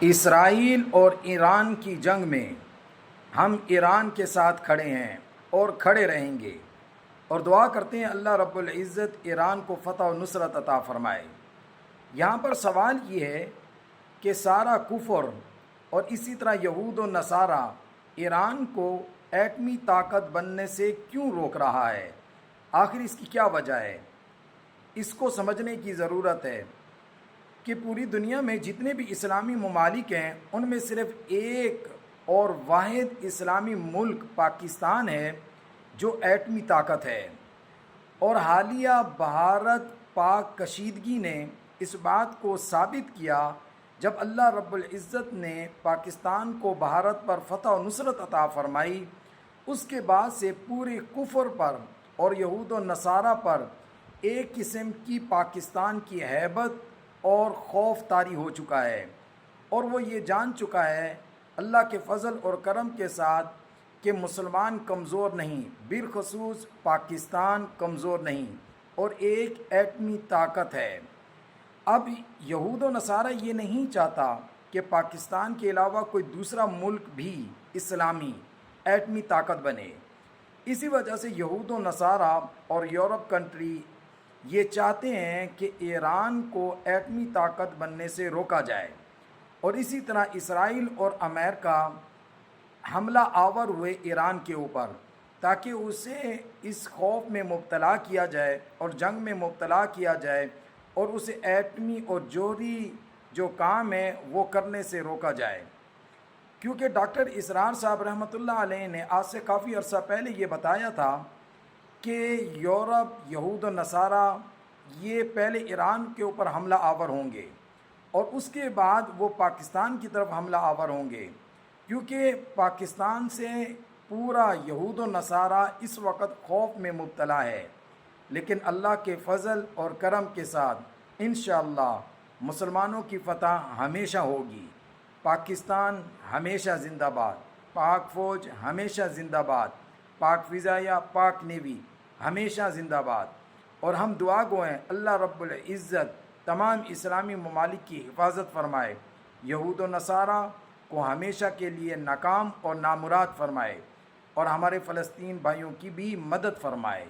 اسرائیل اور ایران کی جنگ میں ہم ایران کے ساتھ کھڑے ہیں اور کھڑے رہیں گے، اور دعا کرتے ہیں اللہ رب العزت ایران کو فتح و نصرت عطا فرمائے۔ یہاں پر سوال یہ ہے کہ سارا کفر اور اسی طرح یہود و نصارہ ایران کو ایٹمی طاقت بننے سے کیوں روک رہا ہے؟ آخر اس کی کیا وجہ ہے؟ اس کو سمجھنے کی ضرورت ہے کہ پوری دنیا میں جتنے بھی اسلامی ممالک ہیں ان میں صرف ایک اور واحد اسلامی ملک پاکستان ہے جو ایٹمی طاقت ہے، اور حالیہ بھارت پاک کشیدگی نے اس بات کو ثابت کیا جب اللہ رب العزت نے پاکستان کو بھارت پر فتح و نصرت عطا فرمائی۔ اس کے بعد سے پورے کفر پر اور یہود و نصارہ پر ایک قسم کی پاکستان کی ہیبت اور خوف طاری ہو چکا ہے، اور وہ یہ جان چکا ہے اللہ کے فضل اور کرم کے ساتھ کہ مسلمان کمزور نہیں، بالخصوص پاکستان کمزور نہیں، اور ایک ایٹمی طاقت ہے۔ اب یہود و نصارہ یہ نہیں چاہتا کہ پاکستان کے علاوہ کوئی دوسرا ملک بھی اسلامی ایٹمی طاقت بنے۔ اسی وجہ سے یہود و نصارہ اور یورپ کنٹری یہ چاہتے ہیں کہ ایران کو ایٹمی طاقت بننے سے روکا جائے، اور اسی طرح اسرائیل اور امریکہ حملہ آور ہوئے ایران کے اوپر تاکہ اسے اس خوف میں مبتلا کیا جائے اور جنگ میں مبتلا کیا جائے، اور اسے ایٹمی اور جوہری جو کام ہے وہ کرنے سے روکا جائے۔ کیونکہ ڈاکٹر اسرار صاحب رحمۃ اللہ علیہ نے آج سے کافی عرصہ پہلے یہ بتایا تھا کہ یورپ، یہود و نصارہ یہ پہلے ایران کے اوپر حملہ آور ہوں گے اور اس کے بعد وہ پاکستان کی طرف حملہ آور ہوں گے، کیونکہ پاکستان سے پورا یہود و نصارہ اس وقت خوف میں مبتلا ہے۔ لیکن اللہ کے فضل اور کرم کے ساتھ انشاءاللہ مسلمانوں کی فتح ہمیشہ ہوگی۔ پاکستان ہمیشہ زندہ باد، پاک فوج ہمیشہ زندہ باد، پاک فضائیہ، پاک نیوی ہمیشہ زندہ باد، اور ہم دعا گو ہیں اللہ رب العزت تمام اسلامی ممالک کی حفاظت فرمائے، یہود و نصارہ کو ہمیشہ کے لیے ناکام اور نامراد فرمائے، اور ہمارے فلسطین بھائیوں کی بھی مدد فرمائے۔